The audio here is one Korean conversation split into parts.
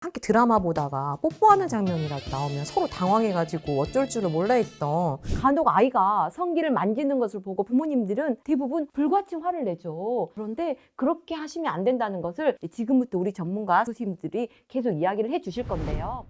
함께 드라마 보다가 뽀뽀하는 장면이라도 나오면 서로 당황해가지고 어쩔 줄을 몰라 했던, 간혹 아이가 성기를 만지는 것을 보고 부모님들은 대부분 불같이 화를 내죠. 그런데 그렇게 하시면 안 된다는 것을 지금부터 우리 전문가 교수님들이 계속 이야기를 해 주실 건데요.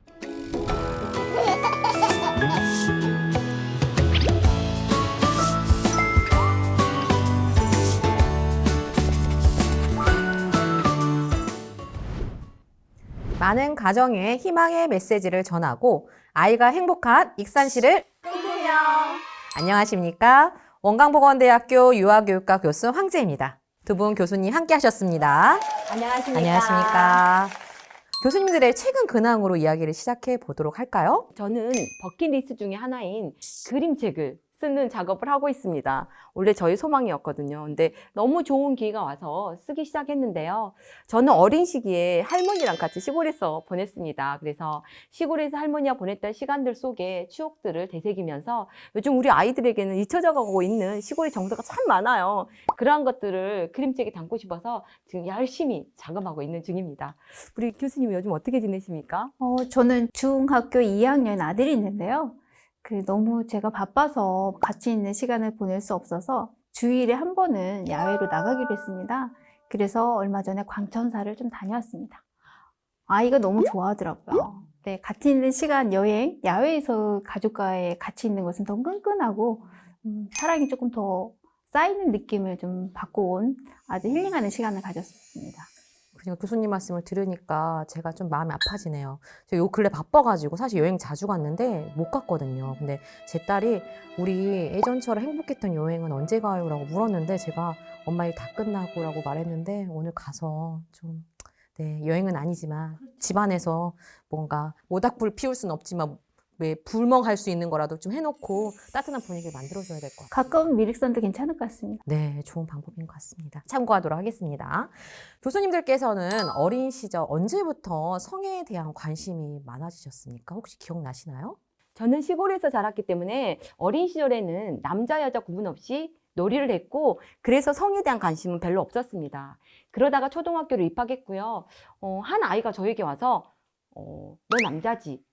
많은 가정에 희망의 메시지를 전하고 아이가 행복한 익산시를 꿈꾸며. 안녕하십니까? 원광보건대학교 유아교육과 교수 황재입니다. 두 분 교수님 함께 하셨습니다. 안녕하십니까. 안녕하십니까? 교수님들의 최근 근황으로 이야기를 시작해 보도록 할까요? 저는 버킷리스트 중에 하나인 그림책을 쓰는 작업을 하고 있습니다. 원래 저희 소망이었거든요. 근데 너무 좋은 기회가 와서 쓰기 시작했는데요. 저는 어린 시기에 할머니랑 같이 시골에서 보냈습니다. 그래서 시골에서 할머니와 보냈던 시간들 속에 추억들을 되새기면서 요즘 우리 아이들에게는 잊혀져 가고 있는 시골의 정서가 참 많아요. 그러한 것들을 그림책에 담고 싶어서 지금 열심히 작업하고 있는 중입니다. 우리 교수님 요즘 어떻게 지내십니까? 저는 중학교 2학년 아들이 있는데요. 너무 제가 바빠서 같이 있는 시간을 보낼 수 없어서 주일에 한 번은 야외로 나가기로 했습니다. 그래서 얼마 전에 광천사를 좀 다녀왔습니다. 아이가 너무 좋아하더라고요. 네, 같이 있는 시간, 여행, 야외에서 가족과의 같이 있는 것은 더 끈끈하고 사랑이 조금 더 쌓이는 느낌을 좀 받고 온 아주 힐링하는 시간을 가졌습니다. 그냥 교수님 말씀을 들으니까 제가 좀 마음이 아파지네요. 제가 요 근래 바빠가지고 사실 여행 자주 갔는데 못 갔거든요. 근데 제 딸이 우리 예전처럼 행복했던 여행은 언제 가요? 라고 물었는데 제가 엄마 일 다 끝나고 라고 말했는데 오늘 가서 좀, 네, 여행은 아니지만 집안에서 뭔가 모닥불 피울 수는 없지만 왜 불멍할 수 있는 거라도 좀 해놓고 따뜻한 분위기를 만들어줘야 될 것 같아요. 가까운 미륵산도 괜찮을 것 같습니다. 네, 좋은 방법인 것 같습니다. 참고하도록 하겠습니다. 교수님들께서는 어린 시절 언제부터 성에 대한 관심이 많아지셨습니까? 혹시 기억나시나요? 저는 시골에서 자랐기 때문에 어린 시절에는 남자, 여자 구분 없이 놀이를 했고 그래서 성에 대한 관심은 별로 없었습니다. 그러다가 초등학교를 입학했고요. 한 아이가 저에게 와서 너 남자지?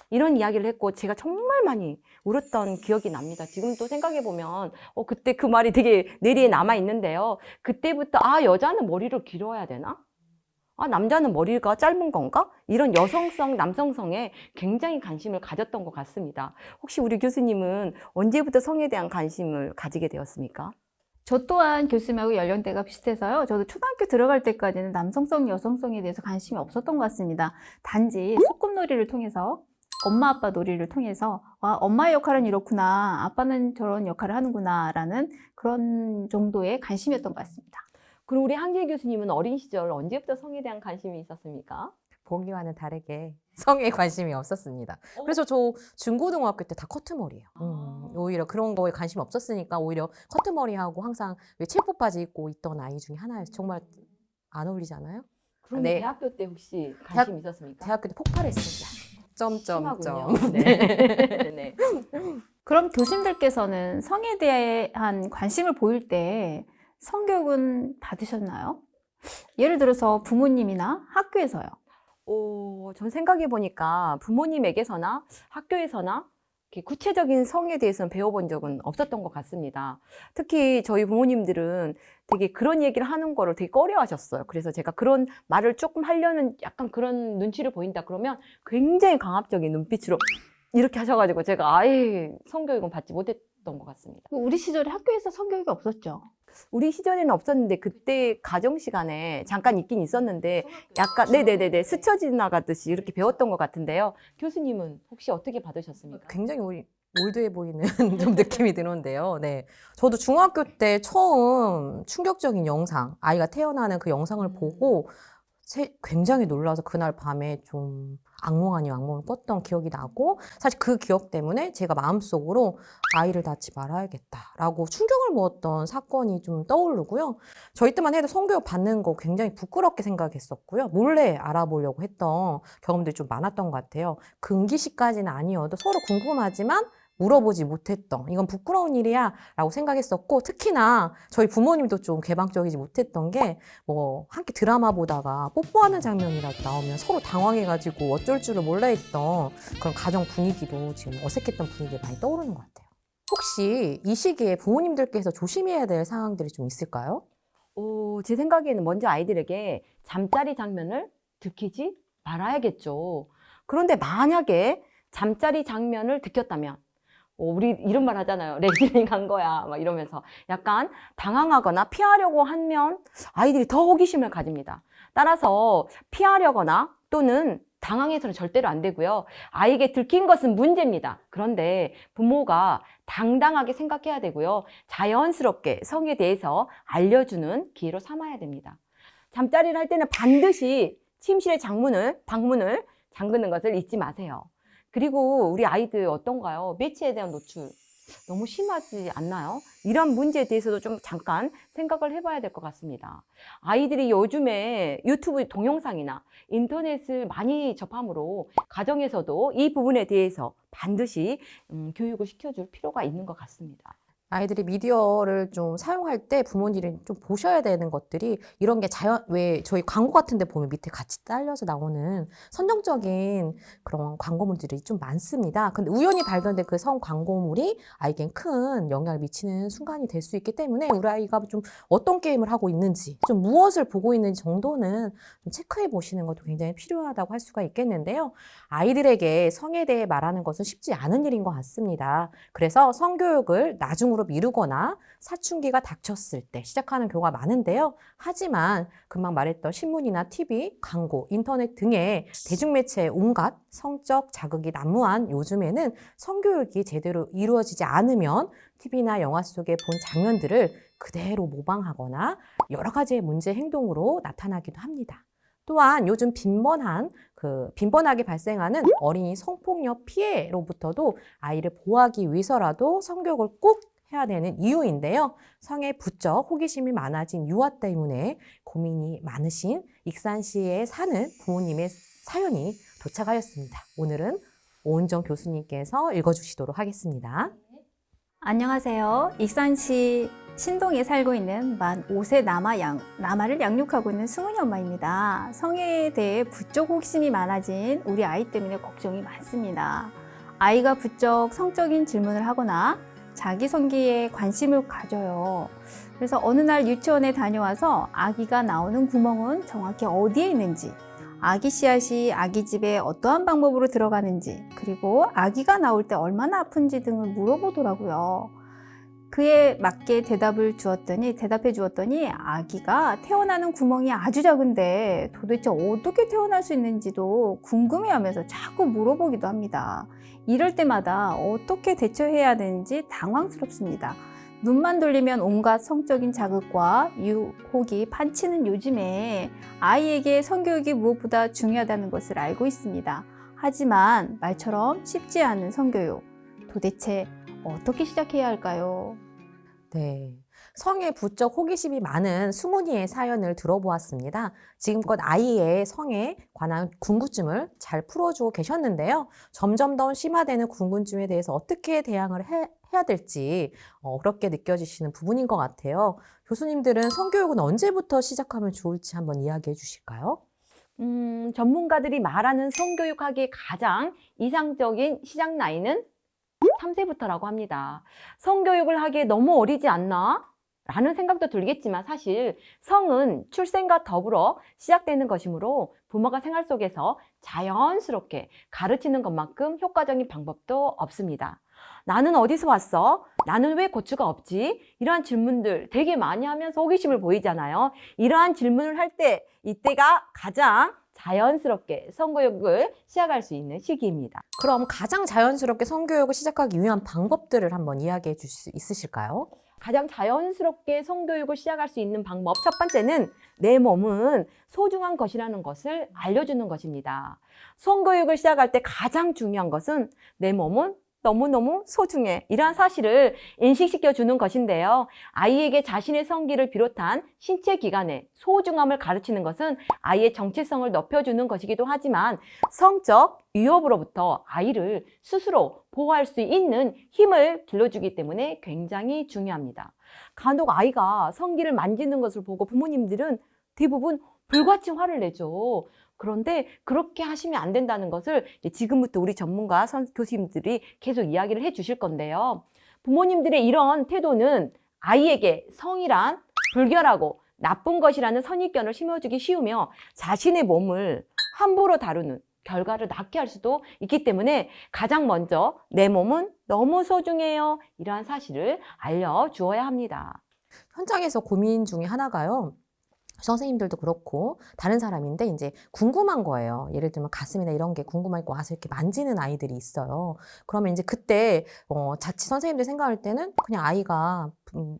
이런 이야기를 했고 제가 정말 많이 울었던 기억이 납니다. 지금 또 생각해보면 그때 그 말이 되게 뇌리에 남아있는데요. 그때부터 여자는 머리를 길어야 되나? 남자는 머리가 짧은 건가? 이런 여성성, 남성성에 굉장히 관심을 가졌던 것 같습니다. 혹시 우리 교수님은 언제부터 성에 대한 관심을 가지게 되었습니까? 저 또한 교수님하고 연령대가 비슷해서요. 저도 초등학교 들어갈 때까지는 남성성, 여성성에 대해서 관심이 없었던 것 같습니다. 단지 소꿉놀이를 통해서 엄마 아빠 놀이를 통해서 엄마의 역할은 이렇구나, 아빠는 저런 역할을 하는구나 라는 그런 정도의 관심이었던 것 같습니다. 그럼 우리 한길 교수님은 어린 시절 언제부터 성에 대한 관심이 있었습니까? 보기와는 다르게 성에 관심이 없었습니다. 그래서 저 중고등학교 때 다 커트머리예요. 오히려 그런 거에 관심이 없었으니까 오히려 커트머리하고 항상 왜 칠포 바지 입고 있던 아이 중에 하나예요. 정말 안 어울리지 않아요? 그럼 네. 대학교 때 혹시 관심 있었습니까? 대학교 때 폭발했습니다. 점점점. 심하군요. 네. 네. 그럼 교수님들께서는 성에 대한 관심을 보일 때 성교육은 받으셨나요? 예를 들어서 부모님이나 학교에서요. 전 생각해 보니까 부모님에게서나 학교에서나 이렇게 구체적인 성에 대해서는 배워본 적은 없었던 것 같습니다. 특히 저희 부모님들은 되게 그런 얘기를 하는 거를 되게 꺼려하셨어요. 그래서 제가 그런 말을 조금 하려는 약간 그런 눈치를 보인다 그러면 굉장히 강압적인 눈빛으로 이렇게 하셔가지고 제가 아예 성교육은 받지 못했던 것 같습니다. 우리 시절에 학교에서 성교육이 없었죠. 우리 시절에는 없었는데 그때 가정 시간에 잠깐 있긴 있었는데 약간 네네네네 스쳐 지나가듯이 이렇게 배웠던 것 같은데요. 교수님은 혹시 어떻게 받으셨습니까? 굉장히 올드해 보이는 좀 느낌이 드는데요. 네. 저도 중학교 때 처음 충격적인 영상, 아이가 태어나는 그 영상을 보고 굉장히 놀라서 그날 밤에 좀 악몽 아니면 악몽을 꿨던 기억이 나고, 사실 그 기억 때문에 제가 마음속으로 아이를 낳지 말아야겠다라고 충격을 먹었던 사건이 좀 떠오르고요. 저희 때만 해도 성교육 받는 거 굉장히 부끄럽게 생각했었고요. 몰래 알아보려고 했던 경험들이 좀 많았던 것 같아요. 금기시까지는 아니어도 서로 궁금하지만 물어보지 못했던, 이건 부끄러운 일이야 라고 생각했었고, 특히나 저희 부모님도 좀 개방적이지 못했던 게, 뭐 함께 드라마 보다가 뽀뽀하는 장면이라도 나오면 서로 당황해가지고 어쩔 줄을 몰라 했던 그런 가정 분위기도 지금 어색했던 분위기가 많이 떠오르는 것 같아요. 혹시 이 시기에 부모님들께서 조심해야 될 상황들이 좀 있을까요? 제 생각에는 먼저 아이들에게 잠자리 장면을 들키지 말아야겠죠. 그런데 만약에 잠자리 장면을 들켰다면, 우리 이런 말 하잖아요. 레슬링 한 거야. 막 이러면서 약간 당황하거나 피하려고 하면 아이들이 더 호기심을 가집니다. 따라서 피하려거나 또는 당황해서는 절대로 안 되고요. 아이에게 들킨 것은 문제입니다. 그런데 부모가 당당하게 생각해야 되고요. 자연스럽게 성에 대해서 알려주는 기회로 삼아야 됩니다. 잠자리를 할 때는 반드시 침실의 방문을 잠그는 것을 잊지 마세요. 그리고 우리 아이들 어떤가요? 매체에 대한 노출 너무 심하지 않나요? 이런 문제에 대해서도 좀 잠깐 생각을 해봐야 될 것 같습니다. 아이들이 요즘에 유튜브 동영상이나 인터넷을 많이 접함으로 가정에서도 이 부분에 대해서 반드시 교육을 시켜줄 필요가 있는 것 같습니다. 아이들이 미디어를 좀 사용할 때 부모님이 좀 보셔야 되는 것들이 이런 게 왜 저희 광고 같은 데 보면 밑에 같이 딸려서 나오는 선정적인 그런 광고물들이 좀 많습니다. 근데 우연히 발견된 그 성 광고물이 아이에겐 큰 영향을 미치는 순간이 될 수 있기 때문에 우리 아이가 좀 어떤 게임을 하고 있는지, 좀 무엇을 보고 있는지 정도는 좀 체크해 보시는 것도 굉장히 필요하다고 할 수가 있겠는데요. 아이들에게 성에 대해 말하는 것은 쉽지 않은 일인 것 같습니다. 그래서 성교육을 나중으로 미루거나 사춘기가 닥쳤을 때 시작하는 경우가 많은데요. 하지만 금방 말했던 신문이나 TV, 광고, 인터넷 등의 대중매체의 온갖 성적 자극이 난무한 요즘에는 성교육이 제대로 이루어지지 않으면 TV나 영화 속에 본 장면들을 그대로 모방하거나 여러 가지의 문제 행동으로 나타나기도 합니다. 또한 요즘 빈번하게 발생하는 어린이 성폭력 피해로부터도 아이를 보호하기 위해서라도 성교육을 꼭 해야 되는 이유인데요. 성에 부쩍 호기심이 많아진 유아 때문에 고민이 많으신 익산시에 사는 부모님의 사연이 도착하였습니다. 오늘은 오은정 교수님께서 읽어주시도록 하겠습니다. 안녕하세요. 익산시 신동에 살고 있는 만 5세 남아를 양육하고 있는 승은이 엄마입니다. 성에 대해 부쩍 호기심이 많아진 우리 아이 때문에 걱정이 많습니다. 아이가 부쩍 성적인 질문을 하거나 자기 성기에 관심을 가져요. 그래서 어느 날 유치원에 다녀와서 아기가 나오는 구멍은 정확히 어디에 있는지, 아기 씨앗이 아기 집에 어떠한 방법으로 들어가는지, 그리고 아기가 나올 때 얼마나 아픈지 등을 물어보더라고요. 그에 맞게 대답해 주었더니 아기가 태어나는 구멍이 아주 작은데 도대체 어떻게 태어날 수 있는지도 궁금해하면서 자꾸 물어보기도 합니다. 이럴 때마다 어떻게 대처해야 하는지 당황스럽습니다. 눈만 돌리면 온갖 성적인 자극과 유혹이 판치는 요즘에 아이에게 성교육이 무엇보다 중요하다는 것을 알고 있습니다. 하지만 말처럼 쉽지 않은 성교육, 도대체 어떻게 시작해야 할까요? 네. 성에 부쩍 호기심이 많은 수문이의 사연을 들어보았습니다. 지금껏 아이의 성에 관한 궁금증을 잘 풀어주고 계셨는데요. 점점 더 심화되는 궁금증에 대해서 어떻게 대응을 해야 될지 그렇게 느껴지시는 부분인 것 같아요. 교수님들은 성교육은 언제부터 시작하면 좋을지 한번 이야기해 주실까요? 전문가들이 말하는 성교육하기에 가장 이상적인 시작 나이는 3세부터라고 합니다. 성교육을 하기에 너무 어리지 않나? 라는 생각도 들겠지만 사실 성은 출생과 더불어 시작되는 것이므로 부모가 생활 속에서 자연스럽게 가르치는 것만큼 효과적인 방법도 없습니다. 나는 어디서 왔어? 나는 왜 고추가 없지? 이러한 질문들 되게 많이 하면서 호기심을 보이잖아요. 이러한 질문을 할 때 이때가 가장 자연스럽게 성교육을 시작할 수 있는 시기입니다. 그럼 가장 자연스럽게 성교육을 시작하기 위한 방법들을 한번 이야기해 주실 수 있으실까요? 가장 자연스럽게 성교육을 시작할 수 있는 방법 첫 번째는 내 몸은 소중한 것이라는 것을 알려주는 것입니다. 성교육을 시작할 때 가장 중요한 것은 내 몸은 너무너무 소중해. 이러한 사실을 인식시켜주는 것인데요. 아이에게 자신의 성기를 비롯한 신체 기관의 소중함을 가르치는 것은 아이의 정체성을 높여주는 것이기도 하지만 성적 위협으로부터 아이를 스스로 보호할 수 있는 힘을 길러주기 때문에 굉장히 중요합니다. 간혹 아이가 성기를 만지는 것을 보고 부모님들은 대부분 불같이 화를 내죠. 그런데 그렇게 하시면 안 된다는 것을 지금부터 우리 전문가 교수님들이 계속 이야기를 해 주실 건데요. 부모님들의 이런 태도는 아이에게 성이란 불결하고 나쁜 것이라는 선입견을 심어주기 쉬우며 자신의 몸을 함부로 다루는 결과를 낳게 할 수도 있기 때문에 가장 먼저 내 몸은 너무 소중해요. 이러한 사실을 알려주어야 합니다. 현장에서 고민 중에 하나가요. 선생님들도 그렇고 다른 사람인데 이제 궁금한 거예요. 예를 들면 가슴이나 이런 게 궁금하고 와서 이렇게 만지는 아이들이 있어요. 그러면 이제 그때 자칫 선생님들 생각할 때는 그냥 아이가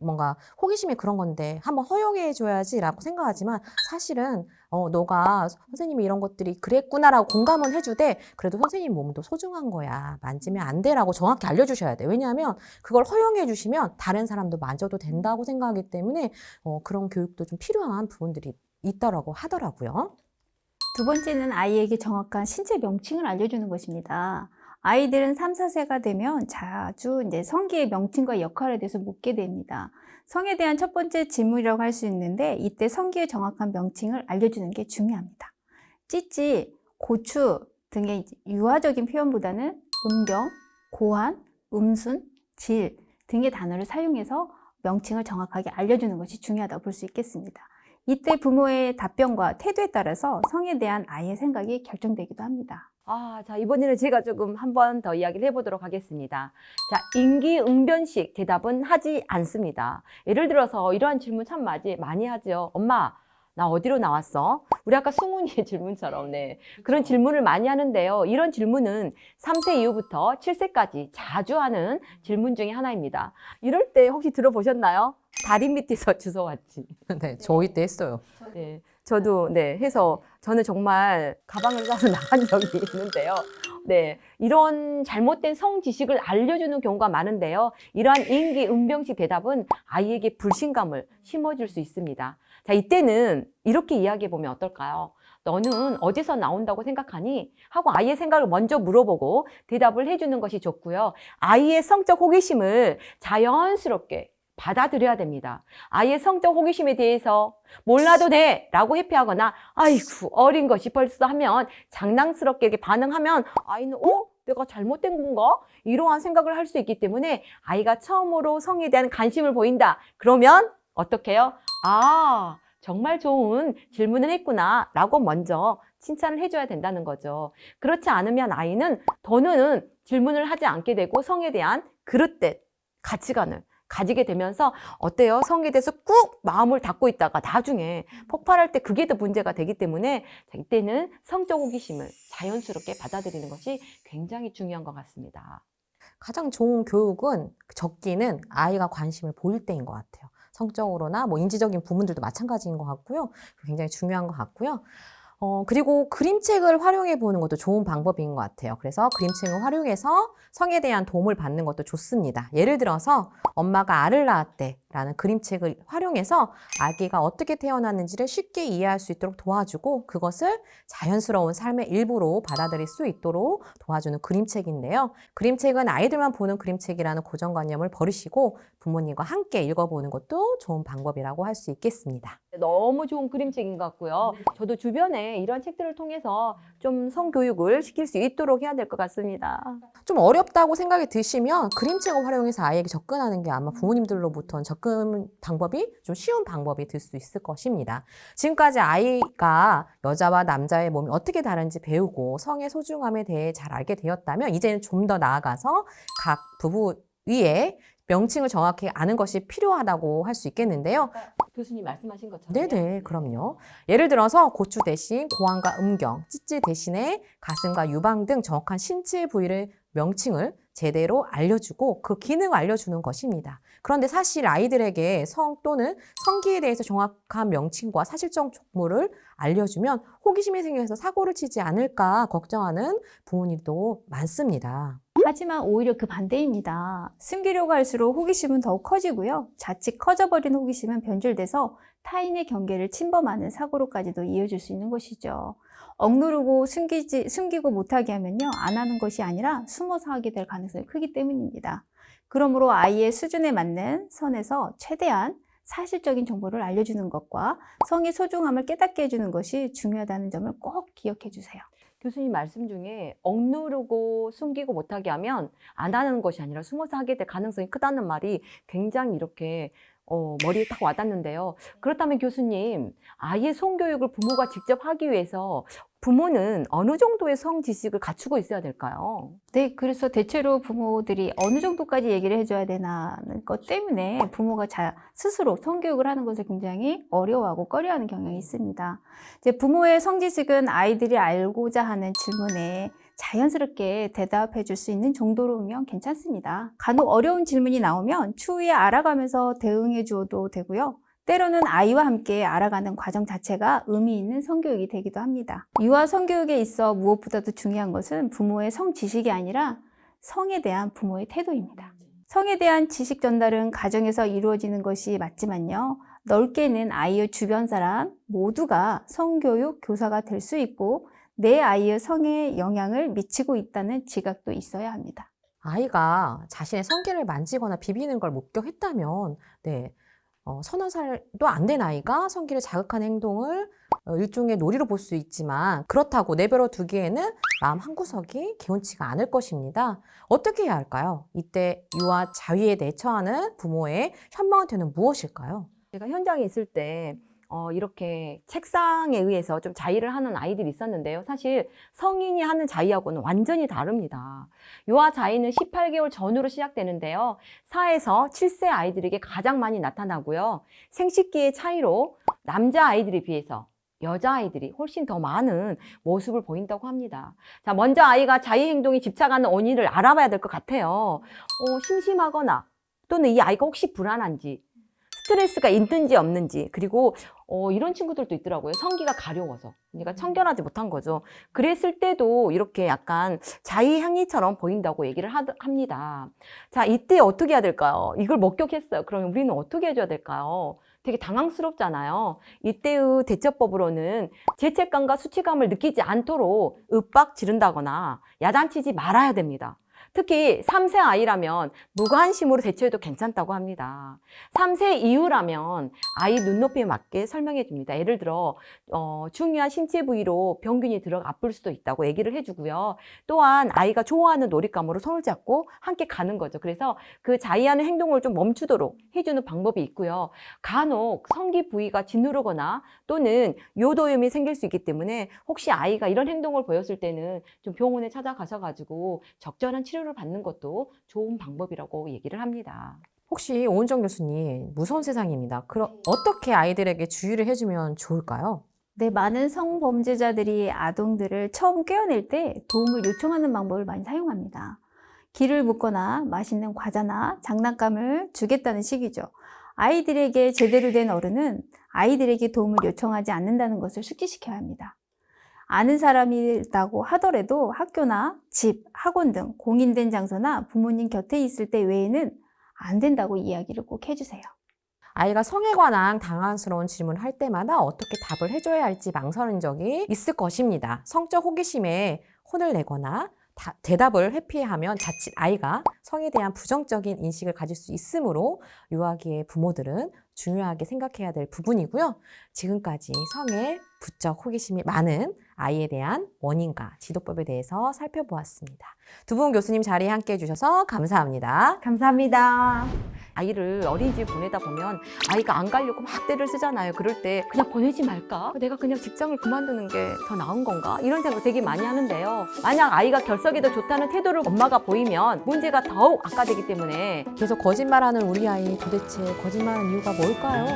뭔가 호기심이 그런 건데 한번 허용해 줘야지라고 생각하지만 사실은 너가 선생님이 이런 것들이 그랬구나라고 공감은 해주되 그래도 선생님 몸도 소중한 거야. 만지면 안 돼라고 정확히 알려주셔야 돼. 왜냐하면 그걸 허용해 주시면 다른 사람도 만져도 된다고 생각하기 때문에 그런 교육도 좀 필요한 부분들이 있더라고 하더라고요. 두 번째는 아이에게 정확한 신체 명칭을 알려주는 것입니다. 아이들은 3, 4세가 되면 자주 이제 성기의 명칭과 역할에 대해서 묻게 됩니다. 성에 대한 첫 번째 질문이라고 할 수 있는데 이때 성기의 정확한 명칭을 알려주는 게 중요합니다. 찌찌, 고추 등의 유아적인 표현보다는 음경, 고환, 음순, 질 등의 단어를 사용해서 명칭을 정확하게 알려주는 것이 중요하다고 볼 수 있겠습니다. 이때 부모의 답변과 태도에 따라서 성에 대한 아이의 생각이 결정되기도 합니다. 자, 이번에는 제가 조금 한 번 더 이야기를 해보도록 하겠습니다. 자, 임기응변식 대답은 하지 않습니다. 예를 들어서 이러한 질문 참 많이 하죠. 엄마, 나 어디로 나왔어? 우리 아까 승훈이의 질문처럼, 네. 그런 질문을 많이 하는데요. 이런 질문은 3세 이후부터 7세까지 자주 하는 질문 중에 하나입니다. 이럴 때 혹시 들어보셨나요? 다리 밑에서 주워왔지. 네, 저희 때 했어요. 네, 저도 해서 저는 정말 가방을 싸서 나간 적이 있는데요. 네, 이런 잘못된 성 지식을 알려주는 경우가 많은데요. 이러한 임기응변식 대답은 아이에게 불신감을 심어줄 수 있습니다. 자, 이때는 이렇게 이야기해 보면 어떨까요? 너는 어디서 나온다고 생각하니? 하고 아이의 생각을 먼저 물어보고 대답을 해주는 것이 좋고요. 아이의 성적 호기심을 자연스럽게 받아들여야 됩니다. 아이의 성적 호기심에 대해서 몰라도 돼! 라고 회피하거나 아이고 어린 것이 벌써 하면 장난스럽게 이렇게 반응하면 아이는 내가 잘못된 건가? 이러한 생각을 할 수 있기 때문에 아이가 처음으로 성에 대한 관심을 보인다. 그러면 어떻게 해요? 정말 좋은 질문을 했구나 라고 먼저 칭찬을 해줘야 된다는 거죠. 그렇지 않으면 아이는 더는 질문을 하지 않게 되고 성에 대한 그릇된 가치관을 가지게 되면서 어때요? 성에 대해서 꾹 마음을 닫고 있다가 나중에 폭발할 때 그게 더 문제가 되기 때문에 이때는 성적 호기심을 자연스럽게 받아들이는 것이 굉장히 중요한 것 같습니다. 가장 좋은 교육은 적기는 아이가 관심을 보일 때인 것 같아요. 성적으로나 뭐 인지적인 부분들도 마찬가지인 것 같고요. 굉장히 중요한 것 같고요. 그리고 그림책을 활용해 보는 것도 좋은 방법인 것 같아요. 그래서 그림책을 활용해서 성에 대한 도움을 받는 것도 좋습니다. 예를 들어서 엄마가 알을 낳았대 라는 그림책을 활용해서 아기가 어떻게 태어났는지를 쉽게 이해할 수 있도록 도와주고 그것을 자연스러운 삶의 일부로 받아들일 수 있도록 도와주는 그림책인데요. 그림책은 아이들만 보는 그림책이라는 고정관념을 버리시고 부모님과 함께 읽어보는 것도 좋은 방법이라고 할 수 있겠습니다. 너무 좋은 그림책인 것 같고요. 저도 주변에 이런 책들을 통해서 좀 성교육을 시킬 수 있도록 해야 될 것 같습니다. 좀 어렵다고 생각이 드시면 그림책을 활용해서 아이에게 접근하는 게 아마 부모님들로부터는 접근 방법이 좀 쉬운 방법이 될 수 있을 것입니다. 지금까지 아이가 여자와 남자의 몸이 어떻게 다른지 배우고 성의 소중함에 대해 잘 알게 되었다면 이제는 좀 더 나아가서 각 부부 위에 명칭을 정확히 아는 것이 필요하다고 할 수 있겠는데요. 교수님 말씀하신 것처럼. 네네, 그럼요. 예를 들어서 고추 대신 고환과 음경, 찌찌 대신에 가슴과 유방 등 정확한 신체 부위를 명칭을 제대로 알려주고 그 기능을 알려주는 것입니다. 그런데 사실 아이들에게 성 또는 성기에 대해서 정확한 명칭과 사실적 정보를 알려주면 호기심이 생겨서 사고를 치지 않을까 걱정하는 부모님도 많습니다. 하지만 오히려 그 반대입니다. 숨기려고 할수록 호기심은 더욱 커지고요. 자칫 커져버린 호기심은 변질돼서 타인의 경계를 침범하는 사고로까지도 이어질 수 있는 것이죠. 억누르고 숨기고 못하게 하면요, 안 하는 것이 아니라 숨어서 하게 될 가능성이 크기 때문입니다. 그러므로 아이의 수준에 맞는 선에서 최대한 사실적인 정보를 알려주는 것과 성의 소중함을 깨닫게 해주는 것이 중요하다는 점을 꼭 기억해 주세요. 교수님 말씀 중에 억누르고 숨기고 못하게 하면 안 하는 것이 아니라 숨어서 하게 될 가능성이 크다는 말이 굉장히 이렇게 머리에 딱 와닿는데요. 그렇다면 교수님, 아이의 성교육을 부모가 직접 하기 위해서 부모는 어느 정도의 성 지식을 갖추고 있어야 될까요? 네, 그래서 대체로 부모들이 어느 정도까지 얘기를 해줘야 되나는 것 때문에 부모가 스스로 성교육을 하는 것을 굉장히 어려워하고 꺼려하는 경향이 있습니다. 이제 부모의 성지식은 아이들이 알고자 하는 질문에 자연스럽게 대답해 줄 수 있는 정도로면 괜찮습니다. 간혹 어려운 질문이 나오면 추후에 알아가면서 대응해 주어도 되고요. 때로는 아이와 함께 알아가는 과정 자체가 의미 있는 성교육이 되기도 합니다. 유아 성교육에 있어 무엇보다도 중요한 것은 부모의 성 지식이 아니라 성에 대한 부모의 태도입니다. 성에 대한 지식 전달은 가정에서 이루어지는 것이 맞지만요. 넓게는 아이의 주변 사람 모두가 성교육 교사가 될 수 있고 내 아이의 성에 영향을 미치고 있다는 지각도 있어야 합니다. 아이가 자신의 성기를 만지거나 비비는 걸 목격했다면, 네, 서너 살도 안 된 아이가 성기를 자극하는 행동을 일종의 놀이로 볼 수 있지만 그렇다고 내버려 두기에는 마음 한구석이 개운치가 않을 것입니다. 어떻게 해야 할까요? 이때 유아 자위에 내처하는 부모의 현명한 무엇일까요? 제가 현장에 있을 때 이렇게 책상에 의해서 좀 자위를 하는 아이들이 있었는데요. 사실 성인이 하는 자위하고는 완전히 다릅니다. 유아 자위는 18개월 전후로 시작되는데요. 4에서 7세 아이들에게 가장 많이 나타나고요. 생식기의 차이로 남자 아이들에 비해서 여자아이들이 훨씬 더 많은 모습을 보인다고 합니다. 자, 먼저 아이가 자위 행동에 집착하는 원인을 알아봐야 될 것 같아요. 심심하거나 또는 이 아이가 혹시 불안한지, 스트레스가 있는지 없는지, 그리고 이런 친구들도 있더라고요. 성기가 가려워서. 그러니까 청결하지 못한 거죠. 그랬을 때도 이렇게 약간 자위 행위처럼 보인다고 얘기를 합니다. 자, 이때 어떻게 해야 될까요? 이걸 목격했어요. 그러면 우리는 어떻게 해줘야 될까요? 되게 당황스럽잖아요. 이때의 대처법으로는 죄책감과 수치감을 느끼지 않도록 윽박 지른다거나 야단치지 말아야 됩니다. 특히 3세 아이라면 무관심으로 대처해도 괜찮다고 합니다. 3세 이후라면 아이 눈높이에 맞게 설명해 줍니다. 예를 들어 중요한 신체 부위로 병균이 들어가 아플 수도 있다고 얘기를 해주고요. 또한 아이가 좋아하는 놀잇감으로 손을 잡고 함께 가는 거죠. 그래서 그 자위하는 행동을 좀 멈추도록 해주는 방법이 있고요. 간혹 성기 부위가 짓누르거나 또는 요도염이 생길 수 있기 때문에 혹시 아이가 이런 행동을 보였을 때는 좀 병원에 찾아가셔가지고 적절한 치료를 받는 것도 좋은 방법이라고 얘기를 합니다. 혹시 오은정 교수님, 무서운 세상입니다. 그럼 어떻게 아이들에게 주의를 해주면 좋을까요? 네, 많은 성범죄자들이 아동들을 처음 꿰어낼 때 도움을 요청하는 방법을 많이 사용합니다. 기를 묶거나 맛있는 과자나 장난감을 주겠다는 식이죠. 아이들에게 제대로 된 어른은 아이들에게 도움을 요청하지 않는다는 것을 숙지시켜야 합니다. 아는 사람이라고 하더라도 학교나 집, 학원 등 공인된 장소나 부모님 곁에 있을 때 외에는 안 된다고 이야기를 꼭 해주세요. 아이가 성에 관한 당황스러운 질문을 할 때마다 어떻게 답을 해줘야 할지 망설인 적이 있을 것입니다. 성적 호기심에 혼을 내거나 대답을 회피하면 자칫 아이가 성에 대한 부정적인 인식을 가질 수 있으므로 유아기의 부모들은 중요하게 생각해야 될 부분이고요. 지금까지 성에 부쩍 호기심이 많은 아이에 대한 원인과 지도법에 대해서 살펴보았습니다. 두 분 교수님 자리에 함께 해주셔서 감사합니다. 감사합니다. 아이를 어린이집에 보내다 보면 아이가 안 가려고 막 떼를 쓰잖아요. 그럴 때 그냥 보내지 말까? 내가 그냥 직장을 그만두는 게 더 나은 건가? 이런 생각 되게 많이 하는데요. 만약 아이가 결석이 더 좋다는 태도를 엄마가 보이면 문제가 더욱 악화되기 때문에 계속 거짓말하는 우리 아이, 도대체 거짓말하는 이유가 뭘까요?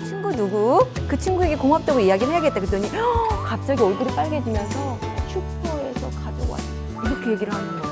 친구 누구? 그 친구에게 고맙다고 이야기를 해야겠다 그랬더니 갑자기 얼굴이 빨개지면서 슈퍼에서 가져왔어. 이렇게 얘기를 하는 거예요.